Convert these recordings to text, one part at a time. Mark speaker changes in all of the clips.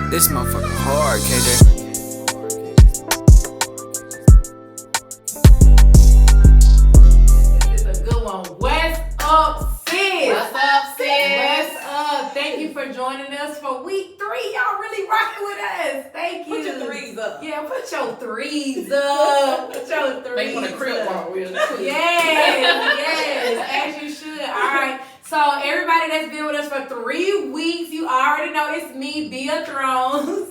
Speaker 1: This motherfucker hard, KJ.
Speaker 2: This is a good one. What's up, sis?
Speaker 3: What's up, sis?
Speaker 2: What's up? Thank you for joining us for week 3. Y'all really rocking with us. Thank you.
Speaker 3: Put your threes up.
Speaker 2: Yeah, put your threes up. Put your threes
Speaker 3: Make one a crib
Speaker 2: up.
Speaker 3: walk real quick.
Speaker 2: Yes, as you should. All right. So everybody that's been with us for 3 weeks, you already know it's me, Bia Thrones.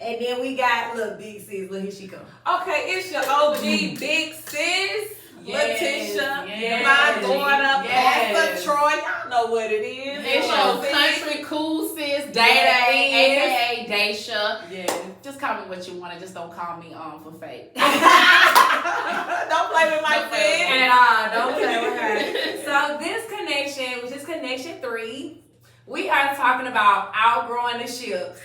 Speaker 2: And then we got little big sis. Look, here she come.
Speaker 3: Okay, it's your OG big sis,
Speaker 2: Yes,
Speaker 3: Letitia,
Speaker 2: yes,
Speaker 3: my daughter,
Speaker 2: yes.
Speaker 3: Pastor Troy. Y'all know what it is.
Speaker 4: It's your country cool sis, Day
Speaker 2: Yes.
Speaker 4: aka Daisha.
Speaker 2: Yeah.
Speaker 4: Just call me what you want, just don't call me for fake.
Speaker 3: Don't play with my sis.
Speaker 2: At all. Don't play with her. So this connection, which is connection 3, we are talking about outgrowing the ships.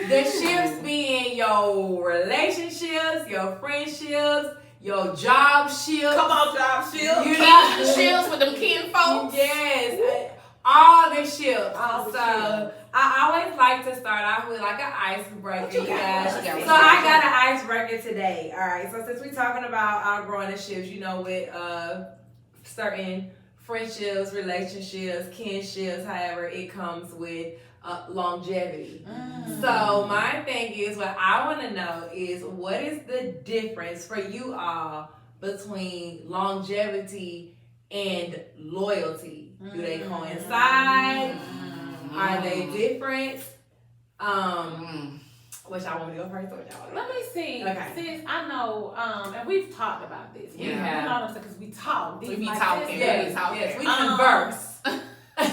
Speaker 2: The ships being your relationships, your friendships, your job ships.
Speaker 3: Come on, job shield.
Speaker 2: You know,
Speaker 4: Shields with them kin folks.
Speaker 2: yes, all the ships.
Speaker 3: All the
Speaker 2: So I always like to start off with like an icebreaker.
Speaker 3: What you got?
Speaker 2: guys.
Speaker 3: What you got?
Speaker 2: So I got an icebreaker today. All right. So since we're talking about outgrowing the ships, you know, with certain friendships, relationships, kinships, however, it comes with longevity. So my thing is, what I want to know is, what is the difference for you all between longevity and loyalty? Do they coincide? Are they different? Which I want me to go first, or y'all?
Speaker 5: Let me see.
Speaker 2: Okay.
Speaker 5: Sis, I know, and we've talked about this.
Speaker 2: We have.
Speaker 5: Because we talk.
Speaker 4: We be
Speaker 5: Like
Speaker 4: talking.
Speaker 5: this.
Speaker 2: Yes, we converse.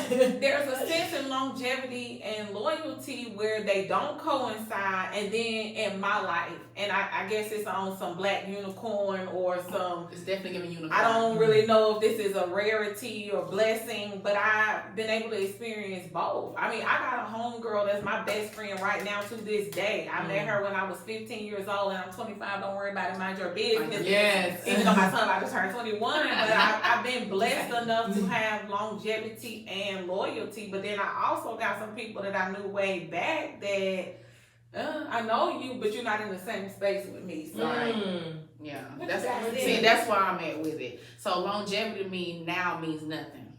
Speaker 3: There's a sense in longevity and loyalty where they don't coincide, and then in my life, and I guess it's on some black unicorn or some,
Speaker 4: It's definitely giving you.
Speaker 3: I don't really know if this is a rarity or blessing, but I've been able to experience both. I mean, I got a homegirl that's my best friend right now to this day. I met her when I was 15 years old, and I'm 25. Don't worry about it, mind your business.
Speaker 2: Yes.
Speaker 3: Even though my son about to turn 21, but I've been blessed enough to have longevity and loyalty. But then I also got some people that I knew way back that I know you, but you're not in the same space with me. So
Speaker 4: Yeah,
Speaker 3: What
Speaker 4: that's
Speaker 3: you got, sis?
Speaker 4: see. That's where I'm at with it. So longevity to me now means nothing.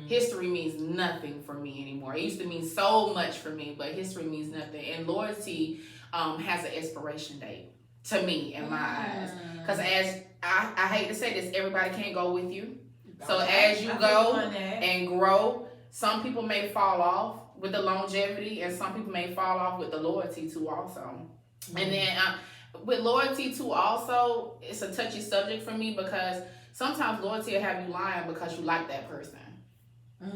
Speaker 4: History means nothing for me anymore. It used to mean so much for me, but history means nothing. And loyalty has an expiration date to me in my eyes. Because as I hate to say this, everybody can't go with you. So as you go and grow, some people may fall off with the longevity, and some people may fall off with the loyalty too also. And then with loyalty too also, it's a touchy subject for me, because sometimes loyalty will have you lying because you like that person.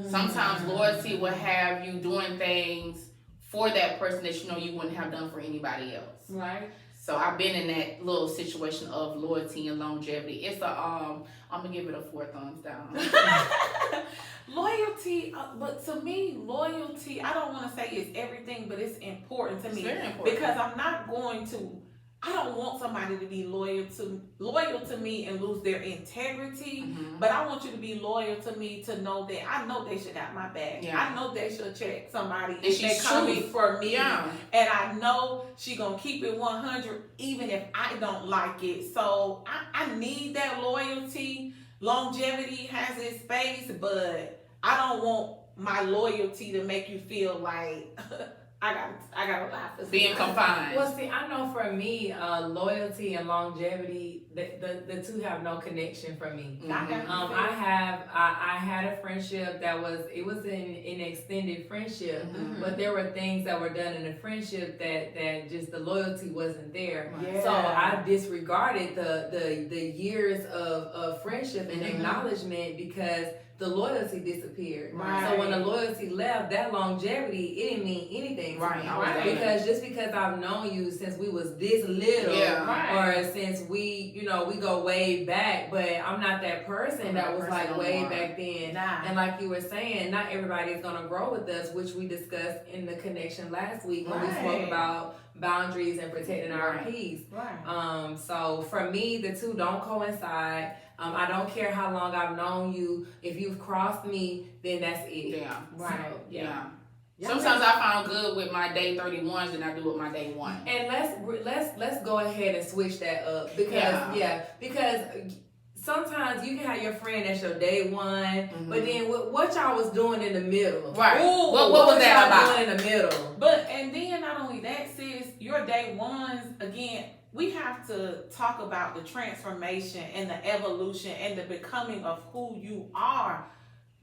Speaker 4: Sometimes loyalty will have you doing things for that person that you know you wouldn't have done for anybody else.
Speaker 5: Right.
Speaker 4: So I've been in that little situation of loyalty and longevity. It's I'm gonna give it a 4 thumbs down.
Speaker 3: Loyalty, but to me, loyalty, I don't want to say it's everything, but it's important to
Speaker 4: It's
Speaker 3: me.
Speaker 4: very important.
Speaker 3: Because I don't want somebody to be loyal to me and lose their integrity. But I want you to be loyal to me, to know that I know they should got my back.
Speaker 4: Yeah.
Speaker 3: I know they should check somebody
Speaker 4: And
Speaker 3: if they
Speaker 4: she's
Speaker 3: coming
Speaker 4: truth.
Speaker 3: for me.
Speaker 4: Yeah.
Speaker 3: And I know she gonna keep it 100 even if I don't like it. So I need that loyalty. Longevity has its space, but I don't want my loyalty to make you feel like I got a lot for
Speaker 4: Being confined.
Speaker 2: Well, see, I know for me, loyalty and longevity, the two have no connection for me. I had a friendship that was an extended friendship, but there were things that were done in the friendship that just the loyalty wasn't there.
Speaker 3: Yeah.
Speaker 2: So I disregarded the years of friendship and acknowledgement because the loyalty disappeared.
Speaker 3: Right.
Speaker 2: So when the loyalty left, that longevity, it didn't mean anything to
Speaker 4: Right.
Speaker 2: me.
Speaker 4: Right.
Speaker 2: Because just because I've known you since we was this little, or since we go way back, but I'm not that person that was like way back then.
Speaker 3: Nah.
Speaker 2: And like you were saying, not everybody is gonna grow with us, which we discussed in the connection last week when we spoke about boundaries and protecting our peace.
Speaker 3: Right.
Speaker 2: So for me, the two don't coincide. I don't care how long I've known you. If you've crossed me, then that's it.
Speaker 4: Yeah.
Speaker 3: Right.
Speaker 2: So, yeah.
Speaker 4: Sometimes I found good with my day 31s than I do with my day 1.
Speaker 2: And let's go ahead and switch that up because sometimes you can have your friend that's your day 1, but then what y'all was doing in the middle?
Speaker 4: Right.
Speaker 2: Ooh,
Speaker 4: what was that about?
Speaker 2: Doing in the middle?
Speaker 3: But and then not only that, sis, your day 1s again. We have to talk about the transformation and the evolution and the becoming of who you are.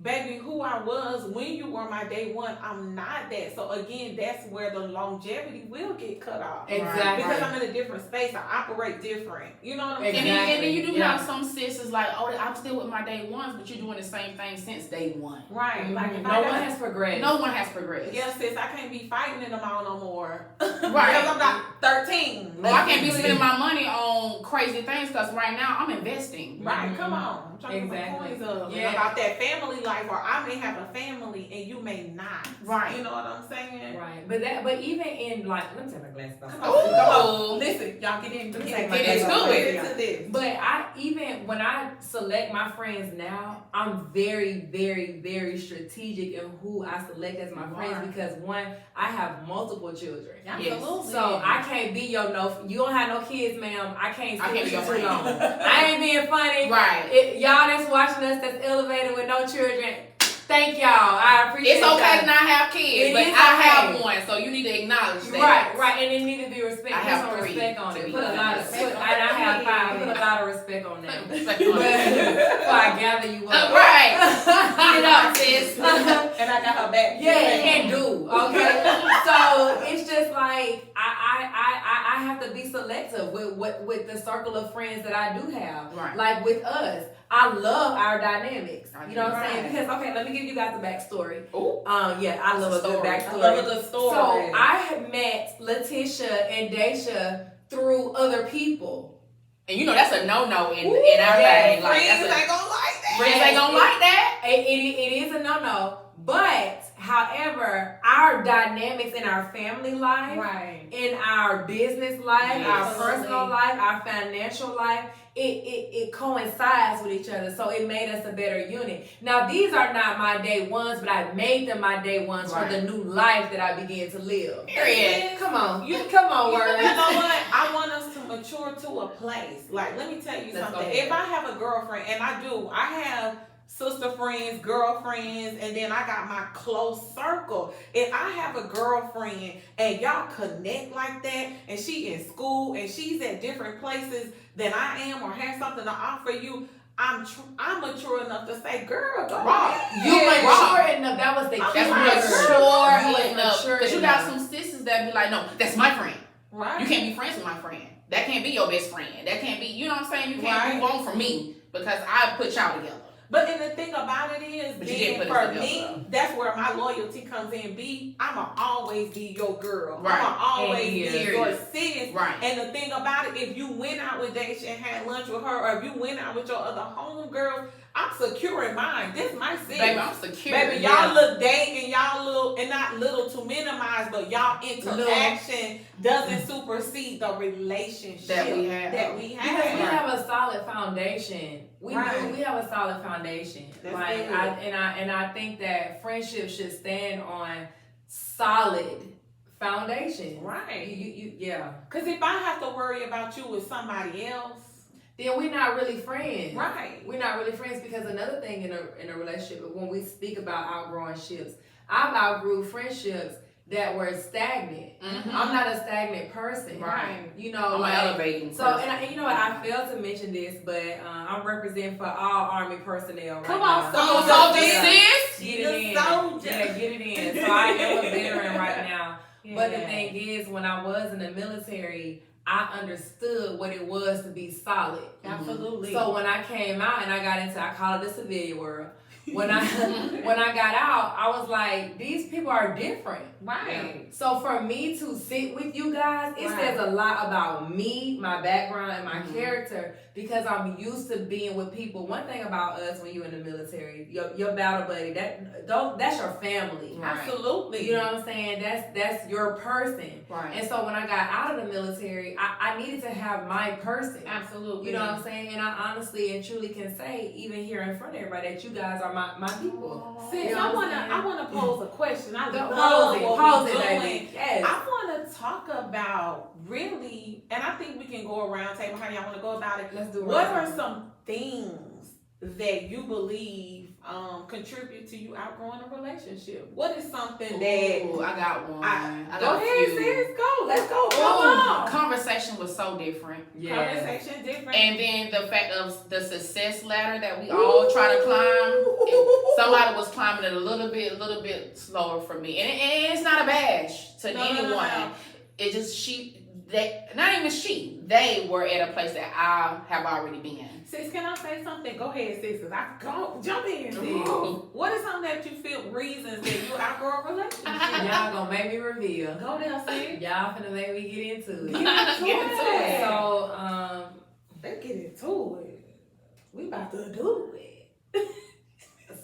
Speaker 3: Baby, who I was when you were my day 1, I'm not that. So again, that's where the longevity will get cut off.
Speaker 2: Exactly.
Speaker 3: Because I'm in a different space. I operate different. You know what I'm saying?
Speaker 4: And then you do have some sisters like, oh, I'm still with my day 1s, but you're doing the same thing since day 1.
Speaker 3: Right. Like if
Speaker 2: no one has progressed.
Speaker 4: No one has progressed.
Speaker 3: Yeah, sis, I can't be fighting in them all no more.
Speaker 4: Right.
Speaker 3: Because I'm not 13.
Speaker 4: Well, I can't be spending my money on crazy things because right now I'm investing.
Speaker 3: Right, come on. I'm trying to get my coins up. And about that family life, or I may have a family and you may not.
Speaker 4: Right.
Speaker 3: You know what I'm saying?
Speaker 2: Right. But even in like, let me take my glasses off.
Speaker 3: Come on. Listen, y'all get into
Speaker 4: it.
Speaker 2: But when I select my friends now, I'm very, very, very strategic in who I select as my friends because one, I have multiple children.
Speaker 3: Absolutely.
Speaker 2: So I can't be you don't have no kids, ma'am. I can't sit with you too long. I ain't being funny.
Speaker 4: Right.
Speaker 2: Y'all that's watching us that's elevated with no children, thank y'all. I appreciate it.
Speaker 4: It's okay to not have kids, but I have one, so you need to acknowledge that.
Speaker 2: Right, and it need to be respect.
Speaker 4: I have
Speaker 2: some
Speaker 4: 3
Speaker 2: respect on
Speaker 4: to
Speaker 2: it.
Speaker 4: be
Speaker 2: Put a lot of
Speaker 4: honest.
Speaker 2: and I have 5. Put a lot of respect on that.
Speaker 4: Respect
Speaker 2: Before
Speaker 4: on it.
Speaker 2: I gather you up.
Speaker 4: Right. Get up, sis.
Speaker 3: And I got her back.
Speaker 2: Yeah, and do. Okay. So it's just like I have to be selective with the circle of friends that I do have.
Speaker 4: Right.
Speaker 2: Like with us, I love our dynamics. You know what I'm saying? Because let me give you guys the backstory.
Speaker 4: Ooh.
Speaker 2: I love a good backstory.
Speaker 3: I love a good story.
Speaker 2: So I had met Letitia and Daisha through other people.
Speaker 4: And you know that's a no-no in our thing. Like,
Speaker 3: friends ain't gonna like that.
Speaker 4: Friends ain't gonna like that.
Speaker 2: It is a no-no. But, however, our dynamics in our family life, in our business life, our personal life, our financial life, it coincides with each other. So it made us a better unit. Now, these are not my day 1s, but I made them my day 1s for the new life that I began to live.
Speaker 4: Period.
Speaker 2: Come on, words.
Speaker 3: You know what? I want us to mature to a place. Like, let me tell you something. If I have a girlfriend, and I have sister friends, girlfriends, and then I got my close circle. If I have a girlfriend and y'all connect like that, and she in school and she's at different places than I am, or has something to offer you, I'm mature enough to say, girl, go ahead.
Speaker 2: You mature enough. That was the key.
Speaker 4: That's mature enough. Because you got some sisters that be like, no, that's my friend.
Speaker 3: Right.
Speaker 4: You can't be friends with my friend. That can't be your best friend. That can't be, you know what I'm saying? You can't move on from me because I put y'all together.
Speaker 3: But and the thing about it is, then for me, that's where my loyalty comes in. I'ma always be your girl.
Speaker 4: Right.
Speaker 3: I'ma always be your sis.
Speaker 4: Right.
Speaker 3: And the thing about it, if you went out with Daisha and had lunch with her, or if you went out with your other homegirls, I'm secure in mine. This my sis.
Speaker 4: Baby, I'm secure.
Speaker 3: Baby, y'all look dating, y'all little, and not little to minimize, but y'all interaction doesn't supersede the relationship that we have.
Speaker 2: Because we have a solid foundation. We do. We have a solid foundation.
Speaker 3: That's
Speaker 2: like
Speaker 3: good.
Speaker 2: I think that friendship should stand on solid foundation.
Speaker 3: Right.
Speaker 2: Yeah.
Speaker 3: Because if I have to worry about you with somebody else,
Speaker 2: then we're not really friends.
Speaker 3: Right.
Speaker 2: We're not really friends because another thing in a relationship, when we speak about outgrowing ships, I've outgrew friendships that were stagnant.
Speaker 4: Mm-hmm.
Speaker 2: I'm not a stagnant person.
Speaker 4: Right.
Speaker 2: You know,
Speaker 4: I'm elevating.
Speaker 2: So, and you know what? I failed to mention this, but I'm representing for all Army personnel right
Speaker 3: Come
Speaker 2: now.
Speaker 3: on,
Speaker 4: soldier, sis.
Speaker 2: Get it in.
Speaker 3: Soldier.
Speaker 2: Yeah, get it in. So I am a veteran right now.
Speaker 3: Yeah.
Speaker 2: But the thing is, when I was in the military, I understood what it was to be solid.
Speaker 3: Absolutely.
Speaker 2: So when I came out and I got into, I call it the civilian world. When I got out, I was like, these people are different.
Speaker 3: Right.
Speaker 2: So for me to sit with you guys, it says a lot about me, my background, and my character, because I'm used to being with people. One thing about us when you're in the military, your battle buddy, that's your family.
Speaker 3: Right. Absolutely.
Speaker 2: You know what I'm saying? That's your person.
Speaker 3: Right.
Speaker 2: And so when I got out of the military, I needed to have my person.
Speaker 3: Absolutely.
Speaker 2: You know what I'm saying? And I honestly and truly can say, even here in front of everybody, that you guys are my people.
Speaker 3: Sis,
Speaker 2: You know
Speaker 3: I wanna
Speaker 5: pose a question. I
Speaker 2: Pose
Speaker 5: love
Speaker 2: it,
Speaker 5: what
Speaker 2: pose
Speaker 5: we
Speaker 2: it,
Speaker 5: doing.
Speaker 2: baby. Yes.
Speaker 5: I want to talk about really, and I think we can go around table. How y'all want to go about it?
Speaker 2: Let's do it.
Speaker 5: What are some things that you believe contribute to you outgrowing a relationship? What is something that?
Speaker 4: Ooh, I got one. I
Speaker 5: Go
Speaker 4: got a
Speaker 5: ahead,
Speaker 4: few.
Speaker 5: sis. Go. Let's go. Come
Speaker 4: Ooh,
Speaker 5: on.
Speaker 4: conversation was so different.
Speaker 2: Yeah.
Speaker 5: Conversation different.
Speaker 4: And then the fact of the success ladder that we all try to climb. Somebody was climbing it a little bit slower for me. And it's not a bash to anyone.
Speaker 5: No.
Speaker 4: It just they were at a place that I have already been.
Speaker 5: Sis, can I say something? Go ahead, sis, because I go jump in, sis.
Speaker 4: Ooh.
Speaker 5: What is something that you feel reasons that you outgrow a relationship?
Speaker 2: Y'all gonna make me reveal.
Speaker 5: Go there, sis.
Speaker 2: Y'all finna make me get into it.
Speaker 5: Get into it.
Speaker 2: So,
Speaker 5: Let's get into it. We about to do it.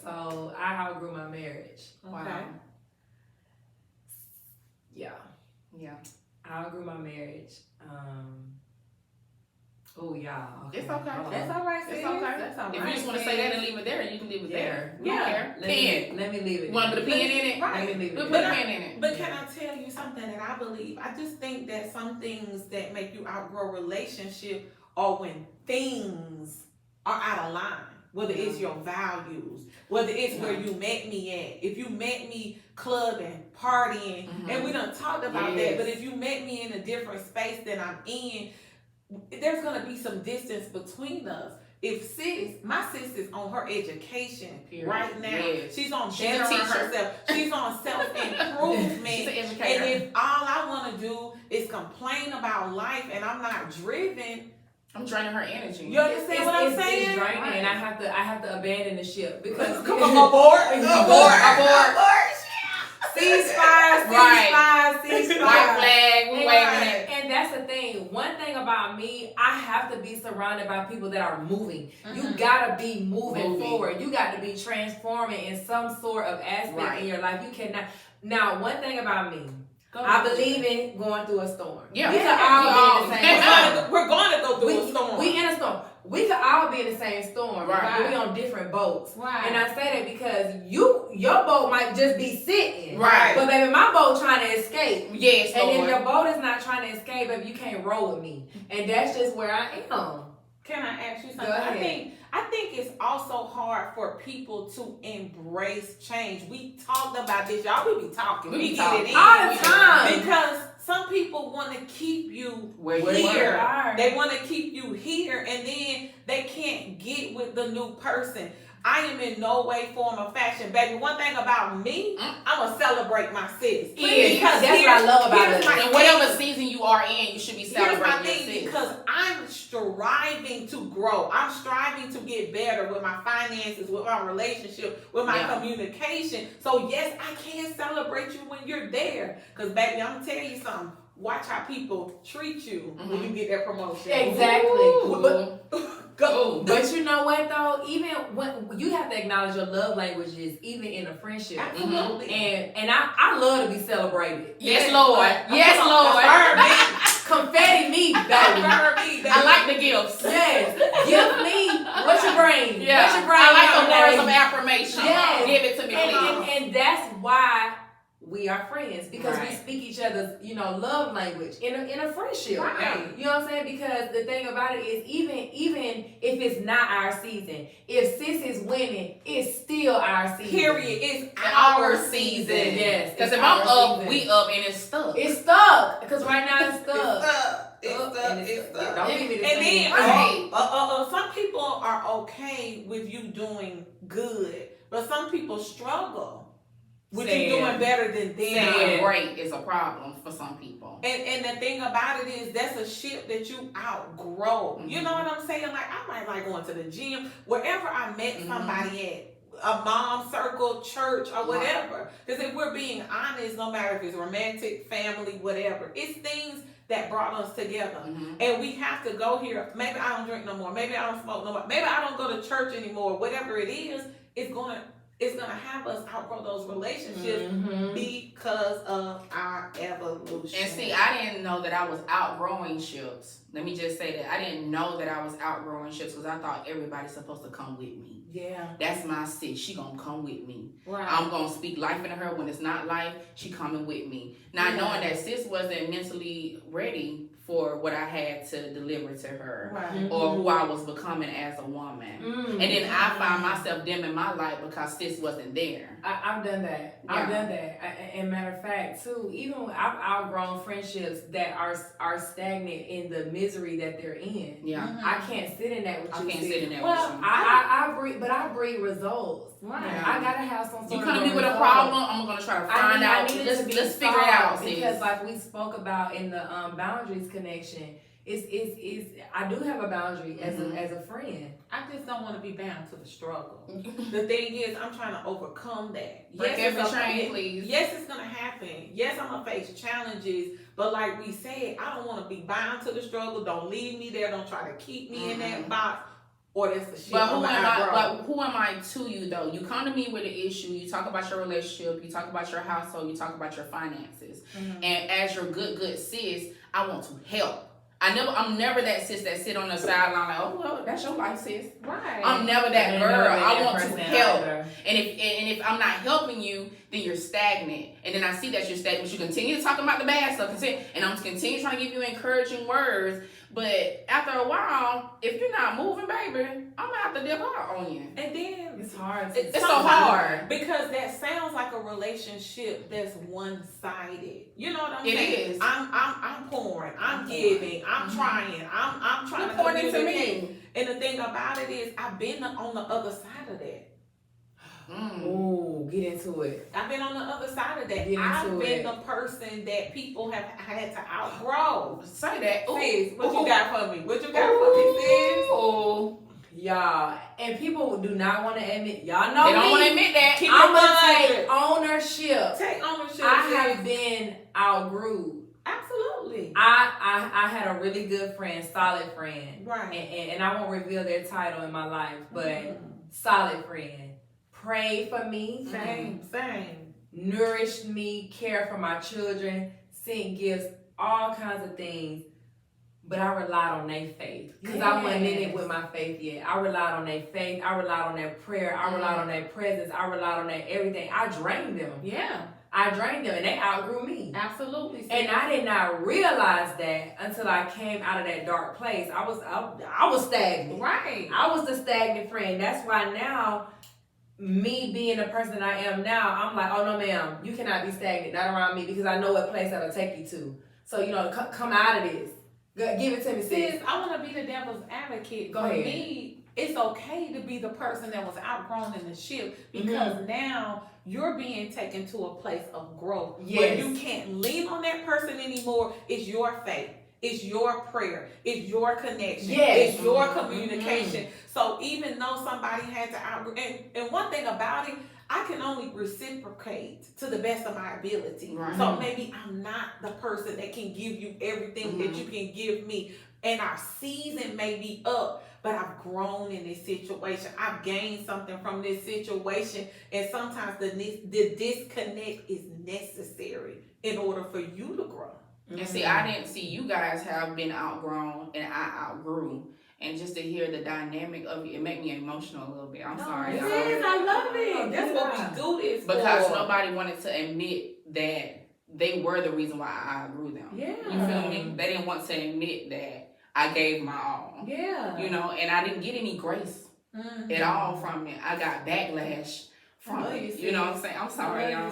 Speaker 2: so I outgrew my marriage.
Speaker 5: Okay.
Speaker 2: Yeah.
Speaker 4: Yeah.
Speaker 2: I outgrew my marriage. Oh, y'all.
Speaker 4: It's okay.
Speaker 2: Hold on.
Speaker 5: That's all right, sis.
Speaker 4: It's okay.
Speaker 5: That's all right.
Speaker 4: If you just want to say that and leave it there, you can leave it there. We don't care.
Speaker 2: Let me leave it.
Speaker 4: You want to put a pen in it?
Speaker 5: Right.
Speaker 2: Let me leave
Speaker 4: We'll
Speaker 2: it.
Speaker 4: put a pen in it.
Speaker 5: But can I tell you something that I believe? I just think that some things that make you outgrow a relationship are when things are out of line. Whether it's your values, whether it's where you met me at. If you met me clubbing, partying, and we done talked about that, but if you met me in a different space than I'm in, there's gonna be some distance between us. If my sis is on her education right now, she's on bettering herself, she's on self-improvement.
Speaker 4: She's an educator.
Speaker 5: And if all I wanna do is complain about life and I'm not driven,
Speaker 4: I'm draining her energy.
Speaker 5: you understand what I'm saying?
Speaker 2: It's draining, and I have to abandon the ship because
Speaker 5: Come on, abort. Ceasefire.
Speaker 4: White flag, we waving it.
Speaker 2: And that's the thing. One thing about me, I have to be surrounded by people that are moving. You gotta be moving forward. You got to be transforming in some sort of aspect in your life. You cannot. Now, one thing about me, I believe in going through a storm.
Speaker 4: Yeah.
Speaker 2: We could all be in the same storm.
Speaker 5: We're going to go through a storm.
Speaker 2: We in a storm. We could all be in the same storm,
Speaker 4: Right.
Speaker 2: but we on different boats.
Speaker 5: Right.
Speaker 2: And I say that because your boat might just be sitting.
Speaker 4: Right.
Speaker 2: But baby, my boat trying to escape.
Speaker 4: Yes,
Speaker 2: And
Speaker 4: Lord.
Speaker 2: if your boat is not trying to escape, baby, you can't row with me. And that's just where I am.
Speaker 5: Can I ask you something?
Speaker 2: Go ahead.
Speaker 5: I think it's also hard for people to embrace change. We talked about this, y'all. We be talking. We get it in
Speaker 2: all the time.
Speaker 5: because some people want to keep you
Speaker 4: Where you
Speaker 5: here.
Speaker 2: are.
Speaker 5: They want to keep you here, and then they can't get with the new person. I am in no way, form, or fashion, baby. One thing about me, I'm gonna celebrate my sis.
Speaker 4: Yes,
Speaker 5: Because
Speaker 2: that's what I love about
Speaker 5: here's
Speaker 2: it.
Speaker 5: my
Speaker 4: And whatever season you are in, you should be
Speaker 5: Here's my
Speaker 4: celebrating your
Speaker 5: thing,
Speaker 4: sis.
Speaker 5: because I'm striving to grow. I'm striving to get better with my finances, with my relationship, with my communication. So yes, I can celebrate you when you're there. Because baby, I'm gonna tell you something. Watch how people treat you when you get that promotion.
Speaker 2: Exactly.
Speaker 4: Ooh.
Speaker 5: Go.
Speaker 2: But you know what though? Even when you have to acknowledge your love languages, even in a friendship.
Speaker 5: Absolutely.
Speaker 2: And I love to be celebrated.
Speaker 4: Yes, Lord. Yes, Lord.
Speaker 2: Confetti me, baby.
Speaker 4: I like the gifts.
Speaker 2: Yes. Give me what you bring.
Speaker 4: Yeah.
Speaker 2: What you bring.
Speaker 4: I like the
Speaker 2: out,
Speaker 4: words of
Speaker 2: baby.
Speaker 4: affirmation.
Speaker 2: Yes.
Speaker 4: Give it to me, please.
Speaker 2: And that's why we are friends, because we
Speaker 4: Right.
Speaker 2: speak each other's, love language in a friendship.
Speaker 5: Right.
Speaker 2: You know what I'm saying? Because the thing about it is, even if it's not our season, if sis is winning, it's still our season.
Speaker 5: Period. It's
Speaker 4: Our season.
Speaker 2: Yes.
Speaker 4: Because
Speaker 2: it's
Speaker 4: if I'm
Speaker 2: our
Speaker 4: up,
Speaker 2: season.
Speaker 4: we up and it's stuck.
Speaker 2: It's stuck. Because right now it's stuck.
Speaker 5: It's stuck.
Speaker 2: Don't give me the
Speaker 5: And
Speaker 2: same.
Speaker 5: then some people are okay with you doing good, but some people struggle with you doing better than them.
Speaker 4: Saying great is a problem for some people.
Speaker 5: And the thing about it is, that's a ship that you outgrow. You know what I'm saying? Like, I might like going to the gym, wherever I met somebody at, a mom circle, church, or whatever. Because if we're being honest, no matter if it's romantic, family, whatever, it's things that brought us together. And we have to go here. Maybe I don't drink no more. Maybe I don't smoke no more. Maybe I don't go to church anymore. Whatever it is, it's gonna have us outgrow those relationships because of our evolution.
Speaker 4: And see, I didn't know that I was outgrowing ships. Let me just say that I didn't know that I was outgrowing ships because I thought everybody's supposed to come with me.
Speaker 2: Yeah.
Speaker 4: That's my sis. She gonna come with me.
Speaker 5: Right.
Speaker 4: I'm gonna speak life into her when it's not life. She coming with me. Not knowing that sis wasn't mentally ready for what I had to deliver to her,
Speaker 5: Right.
Speaker 4: or who I was becoming as a woman. And then I find myself dimming my light because sis wasn't there.
Speaker 2: I've done that.
Speaker 4: Yeah.
Speaker 2: I've done that. And matter of fact, too, even when I've outgrown friendships that are stagnant in the misery that they're in.
Speaker 4: Yeah.
Speaker 2: I can't sit in that with you.
Speaker 4: I can't sit in that
Speaker 2: well,
Speaker 4: with you.
Speaker 2: I breed results.
Speaker 5: Right.
Speaker 4: Yeah.
Speaker 2: I gotta have some sort
Speaker 4: You
Speaker 2: of
Speaker 4: come to me with a
Speaker 2: result.
Speaker 4: problem, I'm gonna try to find out. Let's figure it out, sis.
Speaker 2: Because like we spoke about in the boundaries connection, it's I do have a boundary as a friend.
Speaker 5: I just don't want to be bound to the struggle. The thing is, I'm trying to overcome that.
Speaker 4: Break every
Speaker 5: it's
Speaker 4: chain, please.
Speaker 5: Yes, it's gonna happen. Yes, I'm gonna face challenges. But like we said, I don't want to be bound to the struggle. Don't leave me there. Don't try to keep me in that box. Or that's the shit.
Speaker 4: But who am I to you though? You come to me with an issue. You talk about your relationship. You talk about your household. You talk about your finances. And as your good sis, I want to help. I'm never that sis that sit on the sideline like, oh well, that's your life, sis.
Speaker 5: Right.
Speaker 4: I'm never that girl. I want to help.
Speaker 2: Either.
Speaker 4: And if I'm not helping you, then you're stagnant. And then I see that you're stagnant. You continue to talk about the bad stuff, and I'm continue trying to give you encouraging words. But after a while, if you're not moving, baby, I'm gonna have to dip out on you.
Speaker 5: And then
Speaker 2: It's hard.
Speaker 4: It's so hard.
Speaker 5: because that sounds like a relationship that's one-sided. You know what I'm
Speaker 4: It
Speaker 5: saying?
Speaker 4: is.
Speaker 5: I'm pouring. I'm giving. I'm trying. I'm trying to
Speaker 4: Pouring into
Speaker 5: communicate.
Speaker 4: me.
Speaker 5: And the thing about it is, I've been on the other side of that.
Speaker 2: Ooh, get into it.
Speaker 5: I've been on the other side of that.
Speaker 2: Get into
Speaker 5: I've been
Speaker 2: it.
Speaker 5: the person that people have had to outgrow.
Speaker 4: Say that. Ooh.
Speaker 5: Sis, what you got for me? What you got for me, sis?
Speaker 4: Ooh.
Speaker 2: Y'all, and people do not want to admit, y'all know
Speaker 4: They don't
Speaker 2: me.
Speaker 4: want to admit that.
Speaker 5: Keep
Speaker 2: I'm
Speaker 5: it
Speaker 2: gonna
Speaker 5: 100.
Speaker 2: take ownership.
Speaker 5: Take ownership.
Speaker 2: I
Speaker 5: sis.
Speaker 2: have been outgrew.
Speaker 5: Absolutely.
Speaker 2: I had a really good friend, solid friend.
Speaker 5: Right.
Speaker 2: And I won't reveal their title in my life, but solid friend. Prayed for me.
Speaker 5: Same.
Speaker 2: Nourished me, cared for my children, sent gifts, all kinds of things. But I relied on their faith. Because I wasn't in it with my faith yet. I relied on their faith. I relied on their prayer. I relied on their presence. I relied on their everything. I drained them.
Speaker 5: Yeah.
Speaker 2: I drained them and they outgrew me.
Speaker 5: Absolutely. sis.
Speaker 2: And I did not realize that until I came out of that dark place. I was stagnant.
Speaker 5: Right.
Speaker 2: I was the stagnant friend. That's why now, me being the person I am now, I'm like, oh no ma'am, you cannot be stagnant, not around me, because I know what place that'll take you to. So, come out of this. Give it to me, sis.
Speaker 5: Sis, I want to be the devil's advocate.
Speaker 2: Go
Speaker 5: For
Speaker 2: ahead.
Speaker 5: me, it's okay to be the person that was outgrown in the ship, because now you're being taken to a place of growth where you can't lean on that person anymore. It's your faith. It's your prayer. It's your connection.
Speaker 2: Yes.
Speaker 5: It's your communication. So even though somebody had to outgrow, and one thing about it, I can only reciprocate to the best of my ability.
Speaker 4: Right.
Speaker 5: So maybe I'm not the person that can give you everything that you can give me. And our season may be up, but I've grown in this situation. I've gained something from this situation. And sometimes the disconnect is necessary in order for you to grow.
Speaker 4: And see, I didn't see you guys have been outgrown and I outgrew. And just to hear the dynamic of it made me emotional a little bit. I'm sorry, y'all.
Speaker 5: Yes, I love it. That's what we do this
Speaker 4: Because
Speaker 5: for.
Speaker 4: nobody wanted to admit that they were the reason why I outgrew them.
Speaker 5: Yeah.
Speaker 4: You feel me? They didn't want to admit that I gave my all.
Speaker 5: Yeah.
Speaker 4: And I didn't get any grace at all from it. I got backlash from it. You know what I'm saying? I'm sorry, y'all.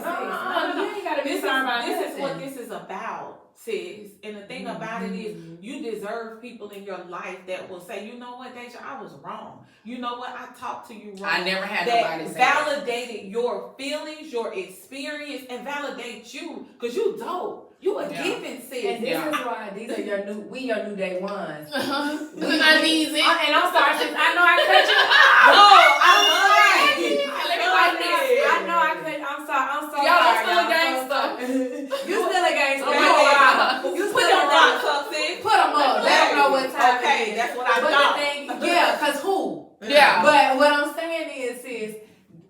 Speaker 2: You ain't gotta be sorry about
Speaker 5: This is what this is about, sis. And the thing about it is, you deserve people in your life that will say, you know what, Deja, I was wrong. You know what, I talked to you wrong.
Speaker 4: I never had
Speaker 5: that
Speaker 4: nobody say that.
Speaker 5: validated your feelings, your experience, and validate you. Because you dope. You a giving, sis.
Speaker 2: And this is why these are your new day ones.
Speaker 4: We uneasy.
Speaker 2: And I'm sorry, sis. I know I cut you.
Speaker 5: No, I love it.
Speaker 4: Let me like this.
Speaker 2: I know I cut. I'm sorry. I'm so
Speaker 4: Y'all
Speaker 2: sorry.
Speaker 4: still a
Speaker 2: I'm
Speaker 4: gangster.
Speaker 2: You still a gangster.
Speaker 4: Oh,
Speaker 2: You
Speaker 4: wow.
Speaker 2: You
Speaker 5: Put
Speaker 2: still
Speaker 5: your
Speaker 2: a
Speaker 5: rocks up, sis.
Speaker 2: Put them up. Let them know what time
Speaker 5: Okay,
Speaker 2: it is.
Speaker 5: that's what I
Speaker 2: But
Speaker 5: thought.
Speaker 2: the thing, cause who?
Speaker 4: Yeah.
Speaker 2: But what I'm saying is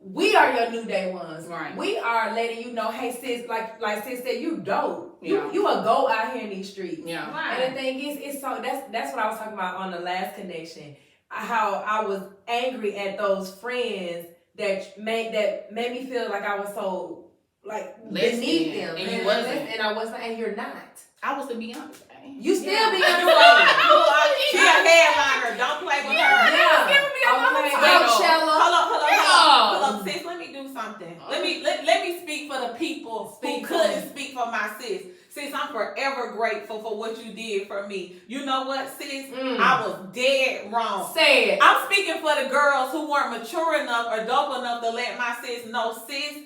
Speaker 2: we are your your new day ones.
Speaker 4: Right.
Speaker 2: We are letting you know, hey sis, like sis said, you dope.
Speaker 4: Yeah.
Speaker 2: You a go out here in these streets.
Speaker 4: Yeah.
Speaker 5: Right.
Speaker 2: And the thing is, it's so that's what I was talking about on the last connection. How I was angry at those friends that made me feel like I was so like
Speaker 4: Less
Speaker 2: beneath
Speaker 4: than,
Speaker 2: them,
Speaker 4: and you wasn't.
Speaker 2: and I wasn't, and you're not.
Speaker 4: I was the Beyonce.
Speaker 2: You still be
Speaker 5: Yeah.
Speaker 2: on the road.
Speaker 5: She a headliner. Don't play with her.
Speaker 2: Yeah.
Speaker 4: Still be on the
Speaker 2: Okay.
Speaker 4: road.
Speaker 2: Coachella.
Speaker 5: Hold up, sis. Let me do something. Let me speak for the people who couldn't speak for my sis. Sis, I'm forever grateful for what you did for me. You know what, sis? I was dead wrong.
Speaker 2: Say it.
Speaker 5: I'm speaking for the girls who weren't mature enough or dope enough to let my sis know, sis,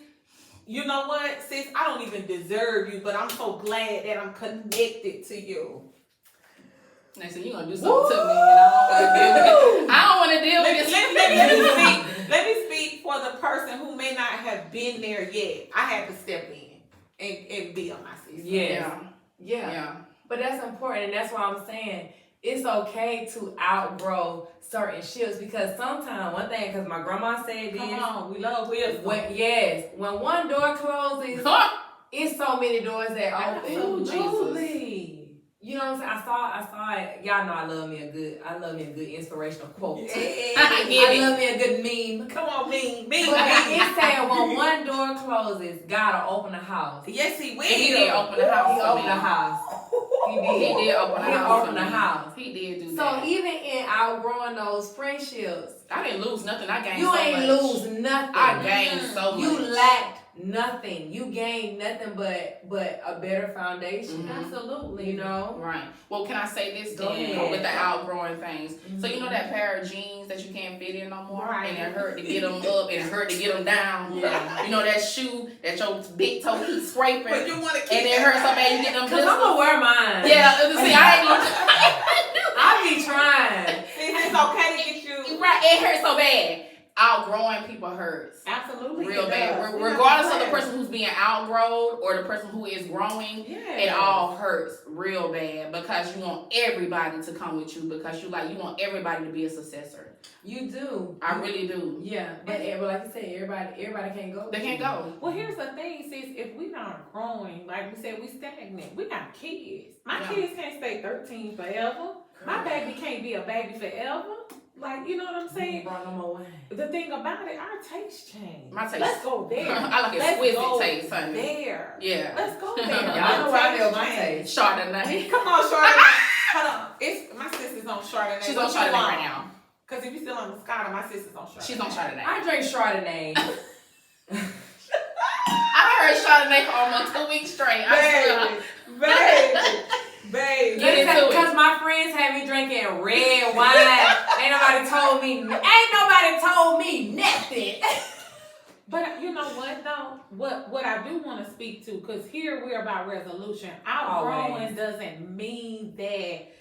Speaker 5: you know what, sis? I don't even deserve you, but I'm so glad that I'm connected to you.
Speaker 4: Next thing you gonna do something to me, and I don't want to deal with this.
Speaker 5: Let me speak for the person who may not have been there yet. I had to step in and be on my sis.
Speaker 2: Yeah. But that's important, and that's why I'm saying it's okay to outgrow certain shifts, because sometimes one thing, because my grandma said this.
Speaker 5: Come on, we love wisdom.
Speaker 2: When one door closes, it's so many doors that open.
Speaker 5: Absolutely.
Speaker 2: You know what I'm saying? I saw it. Y'all know I love me a good inspirational quote.
Speaker 5: Yeah.
Speaker 2: I love me a good meme.
Speaker 5: Come on, me.
Speaker 2: But it said when one door closes, God will open the house.
Speaker 5: Yes, he will.
Speaker 4: And he did open the house.
Speaker 2: He opened the house. He did
Speaker 4: open the
Speaker 2: He
Speaker 4: house.
Speaker 2: opened the house.
Speaker 4: He did do
Speaker 2: So
Speaker 4: that.
Speaker 2: even in outgrowing those friendships,
Speaker 4: I didn't lose nothing. I gained
Speaker 2: you
Speaker 4: so much.
Speaker 2: ain't lose nothing.
Speaker 4: I gained so much.
Speaker 2: You lacked nothing. You gained nothing but a better foundation.
Speaker 4: Mhm.
Speaker 5: Absolutely.
Speaker 2: You know?
Speaker 4: Right. Well, can I say this
Speaker 2: Go
Speaker 4: then
Speaker 2: ahead.
Speaker 4: with the outgrowing things? So you know that pair of jeans that you can't fit in no more,
Speaker 5: Right.
Speaker 4: and it hurt to get them up, and it hurt to get them down.
Speaker 5: Yeah.
Speaker 4: You know that shoe that your big toe keeps scraping,
Speaker 5: But you want to keep
Speaker 4: and it hurts so bad you get them
Speaker 2: Cause I'm gonna wear mine.
Speaker 4: Yeah. See, I ain't gonna.
Speaker 2: I be trying.
Speaker 5: It's okay to get you.
Speaker 4: Right. It hurts so bad. Outgrowing people hurts.
Speaker 5: Absolutely.
Speaker 4: Real
Speaker 5: it
Speaker 4: bad.
Speaker 5: does.
Speaker 4: Regardless of the person who's being outgrown or the person who is growing,
Speaker 5: Yeah.
Speaker 4: it all hurts real bad because you want everybody to come with you, because you want everybody to be a successor.
Speaker 2: You do.
Speaker 4: I really do.
Speaker 2: Yeah, but like you said, everybody can't go.
Speaker 4: They can't go.
Speaker 5: Well, here's the thing, sis. If we not growing, like we said, we stagnant. We got kids. My
Speaker 4: Yeah.
Speaker 5: kids can't stay 13 forever. My baby can't be a baby forever. Like, you know what I'm saying?
Speaker 2: Brought no more wine.
Speaker 5: The thing about it, our taste change.
Speaker 4: My taste.
Speaker 5: Let's go there.
Speaker 4: I like
Speaker 5: Let's
Speaker 4: exquisite
Speaker 5: go
Speaker 4: taste, honey.
Speaker 5: there.
Speaker 4: Yeah.
Speaker 5: Let's go there.
Speaker 2: Y'all know where I feel my
Speaker 5: change.
Speaker 2: taste.
Speaker 4: Chardonnay.
Speaker 5: Come on, Chardonnay. Hold on. It's my sister's on Chardonnay.
Speaker 4: She's
Speaker 5: What
Speaker 4: on
Speaker 5: you
Speaker 4: Chardonnay
Speaker 5: want?
Speaker 4: right now.
Speaker 5: Cause if you still on Moscato, my sister's on Chardonnay.
Speaker 4: She's on Chardonnay.
Speaker 2: I drink Chardonnay.
Speaker 4: I heard Chardonnay for almost 2 weeks straight. I
Speaker 5: Baby.
Speaker 4: Get into it.
Speaker 2: Because my friends have me drinking red wine. Ain't nobody told me nothing.
Speaker 5: But you know what though? What I do want to speak to, because here we're about resolution. Outgrowing
Speaker 2: Always.
Speaker 5: doesn't mean that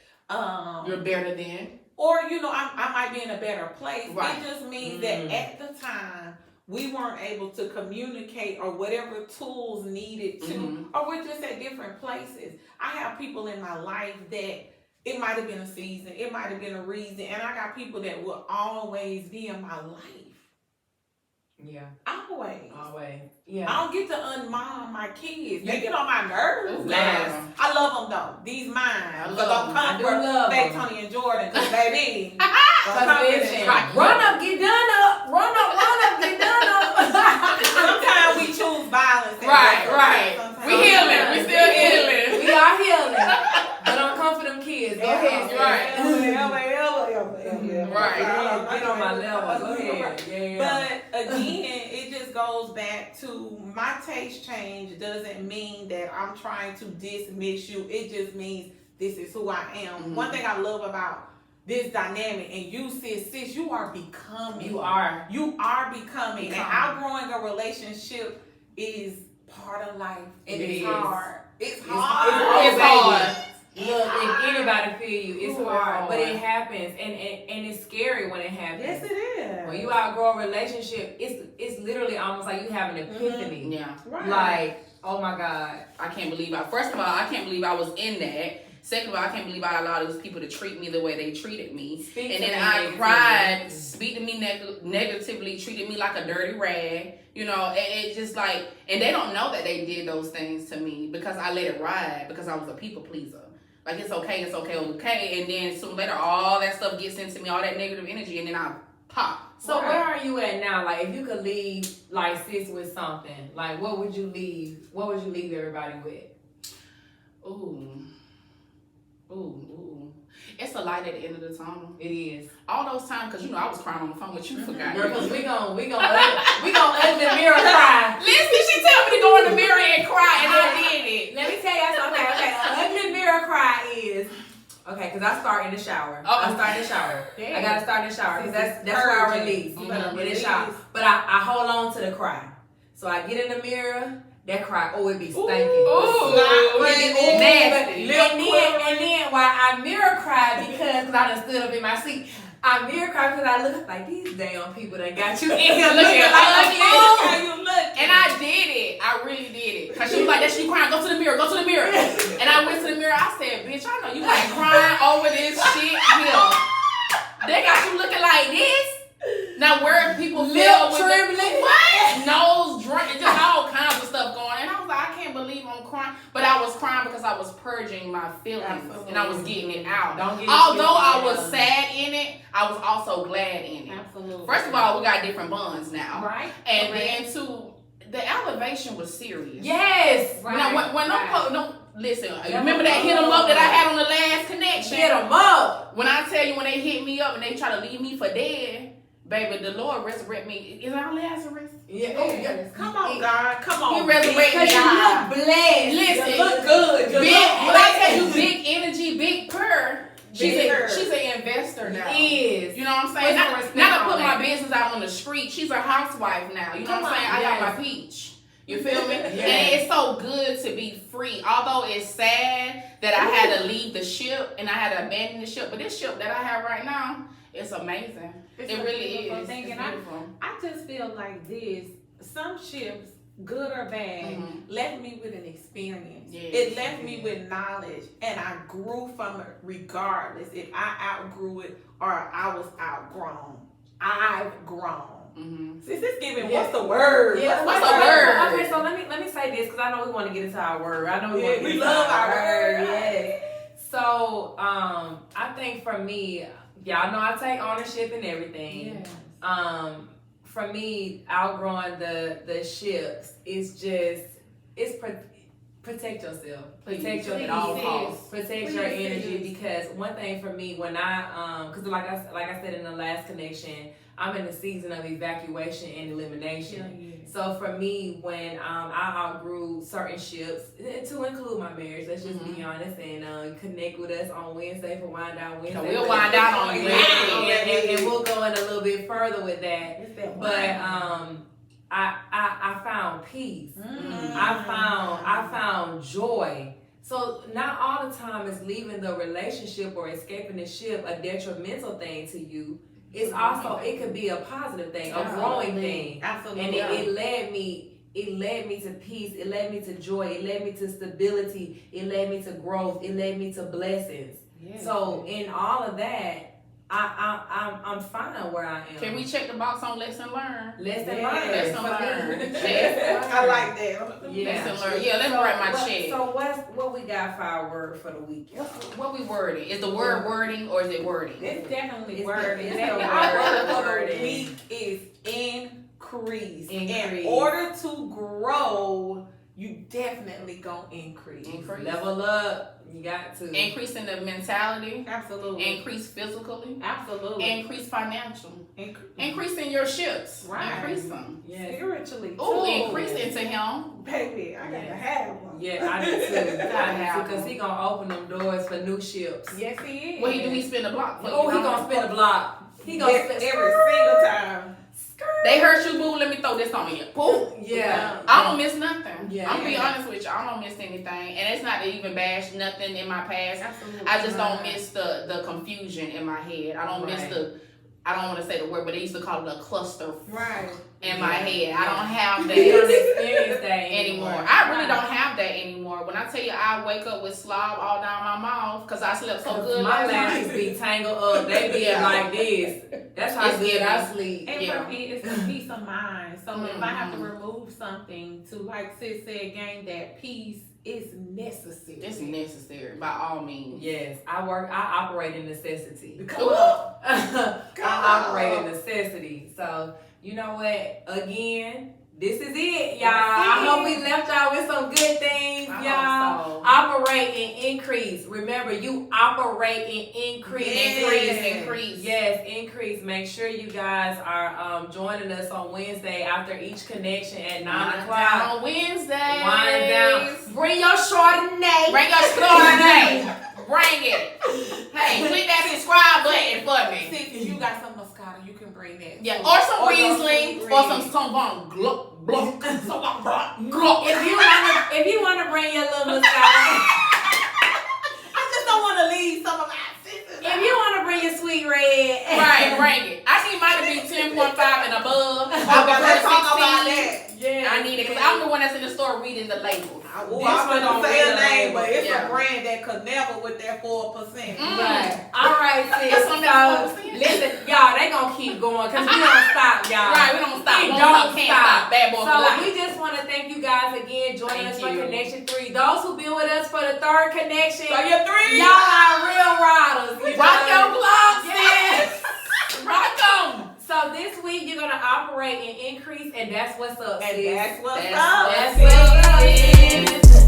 Speaker 4: You're better than.
Speaker 5: or you know I might be in a better place.
Speaker 4: Right.
Speaker 5: It just means that at the time we weren't able to communicate or whatever tools needed to, or we're just at different places. I have people in my life that it might have been a season, it might have been a reason, and I got people that will always be in my life.
Speaker 2: Yeah,
Speaker 5: Always.
Speaker 2: Yeah.
Speaker 5: I don't get to unmom my kids. They get on my nerves.
Speaker 4: Ooh,
Speaker 5: Yes.
Speaker 4: wow.
Speaker 5: I love them though. These mine.
Speaker 4: I
Speaker 5: But
Speaker 4: love
Speaker 5: don't
Speaker 4: 'em.
Speaker 5: come
Speaker 2: I do
Speaker 5: for
Speaker 2: love
Speaker 5: Faye,
Speaker 2: 'em.
Speaker 5: Tony, and Jordan. Because baby.
Speaker 2: Cause listen, run up, get done up. Run up, get done up.
Speaker 5: Sometimes we choose violence.
Speaker 4: Right.
Speaker 5: Sometimes-
Speaker 4: We healing. We still healing.
Speaker 2: We are healing. But don't come for them kids. Go ahead.
Speaker 4: You're right. Right.
Speaker 2: Get on my level. Go ahead. Yeah.
Speaker 5: But again, it just goes back to my taste change doesn't mean that I'm trying to dismiss you. It just means this is who I am.
Speaker 4: Mhm.
Speaker 5: One thing I love about this dynamic, and you sis, you are becoming.
Speaker 2: You are.
Speaker 5: You are becoming. And
Speaker 2: Becoming.
Speaker 5: outgrowing a relationship is part of life.
Speaker 2: It
Speaker 5: It's
Speaker 2: is.
Speaker 5: hard. It's
Speaker 2: It's
Speaker 5: hard.
Speaker 2: hard.
Speaker 4: hard.
Speaker 2: Look, if anybody feel you, it's
Speaker 5: Ooh,
Speaker 2: hard. But
Speaker 4: hard.
Speaker 2: it happens, and it's scary when it happens.
Speaker 5: Yes, it is.
Speaker 2: When you outgrow a relationship, it's literally almost like you have an epiphany.
Speaker 4: Yeah.
Speaker 5: Right.
Speaker 2: Like, oh my God.
Speaker 4: I can't believe first of all, I can't believe I was in that. Second of all, I can't believe I allowed those people to treat me the way they treated me.
Speaker 2: Speak
Speaker 4: and
Speaker 2: to
Speaker 4: then
Speaker 2: me
Speaker 4: I
Speaker 2: negatively.
Speaker 4: cried, speak to me negatively, treated me like a dirty rag. You know, it just like, and they don't know that they did those things to me because I let it ride because I was a people pleaser. Like, it's okay. And then soon later, all that stuff gets into me, all that negative energy, and then I pop.
Speaker 2: So where are you at now? Like, if you could leave, like, sis with something, like, what would you leave? What would you leave everybody with?
Speaker 4: Ooh. It's a light at the end of the tunnel.
Speaker 2: It is.
Speaker 4: All those times, because, you know, I was crying on the phone with you, forgot.
Speaker 2: Because we gonna ugly mirror cry.
Speaker 4: Listen, she told me to go in the mirror and cry, and I did it.
Speaker 2: Let me tell you something. Okay, ugly mirror cry is, okay, because I start in the shower. I start in the shower.
Speaker 5: Yeah.
Speaker 2: I gotta start in the shower because that's where I release. In the shower. But I hold on to the cry. So I get in the mirror, that cry, it be stinking.
Speaker 4: Nasty.
Speaker 2: And then while I mirror cry because I done stood up in my seat, I mirror cry because I look like these damn people that got you in here looking like you look.
Speaker 4: And I did it. I really did it. Because she was like, that's you crying. Go to the mirror. And I went to the mirror. I said, bitch, I know you ain't crying over this shit here. They got you looking like this. Now, where people feel with
Speaker 2: trembling.
Speaker 4: What? Nose drunk, just all kinds of stuff going. And I was like, I can't believe I'm crying. But I was crying because I was purging my feelings.
Speaker 5: Absolutely.
Speaker 4: And I was getting it out.
Speaker 2: Although
Speaker 4: I was sad in it, I was also glad in it.
Speaker 5: Absolutely.
Speaker 4: First of all, we got different bonds now.
Speaker 5: Right.
Speaker 4: And then, too, the elevation was serious.
Speaker 2: Yes.
Speaker 5: Right.
Speaker 4: Now, when listen, remember that hit 'em up that I had on the last connection?
Speaker 2: Hit 'em up.
Speaker 4: When I tell you, when they hit me up and they try to leave me for dead, baby, the Lord resurrect me. Is our Lazarus?
Speaker 2: Yeah.
Speaker 5: Yes. Come on, God. Come on.
Speaker 4: He resurrect me.
Speaker 2: Because you look blessed.
Speaker 4: Listen,
Speaker 2: You look good. You
Speaker 4: Big,
Speaker 2: look
Speaker 4: when I
Speaker 2: blessed.
Speaker 4: tell you big energy, big purr, she's an investor now.
Speaker 2: Is.
Speaker 4: You know what I'm saying? Not to put my business out on the street. She's a housewife now. You know what I'm saying? I got my peach. You feel me?
Speaker 2: Yes.
Speaker 4: And it's so good to be free. Although it's sad that I had to leave the ship and I had to abandon the ship. But this ship that I have right now, it's amazing.
Speaker 5: It's
Speaker 4: It
Speaker 5: a
Speaker 4: really
Speaker 5: beautiful
Speaker 4: is.
Speaker 5: thing,
Speaker 4: It's
Speaker 5: and
Speaker 4: beautiful.
Speaker 5: I just feel like this. Some ships, good or bad, left me with an experience.
Speaker 4: Yes.
Speaker 5: It left me with knowledge, and I grew from it regardless if I outgrew it or I was outgrown. I've grown. Sis, it's giving.
Speaker 2: Yeah.
Speaker 5: What's the word?
Speaker 2: Yeah,
Speaker 4: What's the word?
Speaker 2: Okay, so let me say this because I know we want to get into our word. I know we want to get
Speaker 5: we
Speaker 2: into
Speaker 5: love our
Speaker 2: word.
Speaker 5: word.
Speaker 2: Yes. So I think for me, y'all know I take ownership in everything.
Speaker 5: Yes.
Speaker 2: For me, outgrowing the ships is just protect yourself. Protect your
Speaker 4: At all costs.
Speaker 2: Protect your energy because one thing for me when I because like I said in the last connection, I'm in the season of evacuation and elimination. So for me, when I outgrew certain ships, to include my marriage, let's just be honest, and connect with us on Wednesday for Wind Down Wednesday.
Speaker 4: So we'll wind down on you.
Speaker 2: And we'll go in a little bit further with that. But I found peace. I found joy. So not all the time is leaving the relationship or escaping the ship a detrimental thing to you. It's also, it could be a positive thing, a growing thing.
Speaker 5: Absolutely.
Speaker 2: And it led me to peace. It led me to joy. It led me to stability. It led me to growth. It led me to blessings.
Speaker 5: Yes.
Speaker 2: So in all of that, I'm fine where I am.
Speaker 4: Can we check the box on lesson learned?
Speaker 2: Lesson learned.
Speaker 4: Lesson learned.
Speaker 5: I like that.
Speaker 2: Yeah.
Speaker 4: Lesson learned. Yeah, let me write my check.
Speaker 2: So what we got for our word for the week?
Speaker 4: What we wording? Is the word wording or is it wording?
Speaker 5: It's definitely
Speaker 2: It's
Speaker 5: word.
Speaker 2: the
Speaker 5: Our word
Speaker 2: word.
Speaker 5: for the week is increase.
Speaker 2: Increase.
Speaker 5: In order to grow, you definitely gonna increase.
Speaker 2: Level up. You got to.
Speaker 4: Increase in the mentality.
Speaker 5: Absolutely.
Speaker 4: Increase physically.
Speaker 5: Absolutely.
Speaker 4: Increase financial.
Speaker 5: Increase
Speaker 4: Increase in your ships.
Speaker 5: Right.
Speaker 4: Increase them.
Speaker 2: Yes.
Speaker 5: spiritually.
Speaker 4: Oh,
Speaker 5: too.
Speaker 4: increase into him.
Speaker 5: Baby, I gotta have one.
Speaker 2: Yeah, I do too. Because he gonna open them doors for new ships.
Speaker 5: Yes, he is.
Speaker 4: What he do? He spin the block for
Speaker 2: Oh,
Speaker 4: you.
Speaker 2: he gonna spin a block. He gonna
Speaker 5: every
Speaker 2: spin
Speaker 5: single time.
Speaker 4: They hurt you, boo. Let me throw this on you. Boo.
Speaker 2: Yeah.
Speaker 4: I don't miss nothing.
Speaker 2: Yeah.
Speaker 4: I'm gonna be honest with you. I don't miss anything, and it's not to even bash nothing in my past.
Speaker 5: Absolutely.
Speaker 4: I just don't miss the confusion in my head. I don't miss
Speaker 2: Right.
Speaker 4: I don't want to say the word, but they used to call it a cluster
Speaker 5: Right.
Speaker 4: in my head. I don't have
Speaker 2: You don't
Speaker 4: that
Speaker 2: experience that
Speaker 4: anymore. I really don't have that anymore anymore. When I tell you I wake up with slob all down my mouth because I slept so good
Speaker 2: My
Speaker 4: last
Speaker 2: lashes
Speaker 4: night.
Speaker 2: be tangled up. They be like this. That's how
Speaker 4: It's
Speaker 2: good
Speaker 4: good.
Speaker 2: I sleep.
Speaker 5: And
Speaker 4: Yeah.
Speaker 5: for me, it's the peace of mind. So if I have to remove something to, like sis said, gain that peace, it's necessary.
Speaker 4: It's necessary by all means.
Speaker 2: Yes, I operate in necessity.
Speaker 5: Come on.
Speaker 2: I operate in necessity. So, you know what? Again, this is it, y'all. I hope we left y'all with some good things,
Speaker 4: I
Speaker 2: y'all.
Speaker 4: hope so.
Speaker 2: Operate and increase. Remember, you operate and increase.
Speaker 4: Increase.
Speaker 2: Yes, increase. Make sure you guys are joining us on Wednesday after each connection at 9 o'clock.
Speaker 4: On Wednesday.
Speaker 2: Wind down. Bring your Chardonnay.
Speaker 4: Bring your Chardonnay. Bring it. Hey, click that subscribe button for me.
Speaker 5: Sis, if you got some Moscato, you can bring that.
Speaker 4: Yeah,
Speaker 5: too.
Speaker 4: or some
Speaker 5: your
Speaker 4: Riesling,
Speaker 5: sweet
Speaker 4: or
Speaker 5: Riesling.
Speaker 4: some Sauvignon Blanc. Sauvignon Blanc.
Speaker 2: If you wanna bring your little Moscato,
Speaker 5: I just don't want to leave some of my sisters.
Speaker 2: if you wanna bring your sweet red,
Speaker 4: Right, bring it. I need mine to be 10.5 and above.
Speaker 5: Okay, let's talk about that.
Speaker 2: yeah,
Speaker 4: I need it because I'm the one that's in the store reading the labels.
Speaker 5: I'm
Speaker 2: This one
Speaker 5: gonna
Speaker 2: don't
Speaker 5: say a
Speaker 2: read
Speaker 5: name, but it's
Speaker 4: Yeah.
Speaker 5: a brand that could never with that 4%.
Speaker 2: Right. All right, sis.
Speaker 4: That's something that's
Speaker 2: So,
Speaker 4: 4%.
Speaker 2: listen, y'all, they gonna keep going because we don't stop, y'all.
Speaker 4: Right, we don't stop.
Speaker 2: We
Speaker 4: Won't
Speaker 2: don't
Speaker 4: stop, can't stop. Bad boy for
Speaker 2: So
Speaker 4: life.
Speaker 2: we just want to thank you guys again joining
Speaker 4: Thank
Speaker 2: us for
Speaker 4: you.
Speaker 2: Connection 3. Those who been with us for the third connection,
Speaker 5: So you're 3.
Speaker 2: y'all are real riders. You
Speaker 4: Rock
Speaker 2: know?
Speaker 4: your clock,
Speaker 2: Yes.
Speaker 4: sis. Rock 'em.
Speaker 2: So this week you're gonna operate and increase, and that's what's up,
Speaker 5: And
Speaker 2: sis.
Speaker 5: that's what's
Speaker 4: That's
Speaker 5: up.
Speaker 2: That's
Speaker 4: what's
Speaker 2: what's up,
Speaker 4: up,
Speaker 2: sis.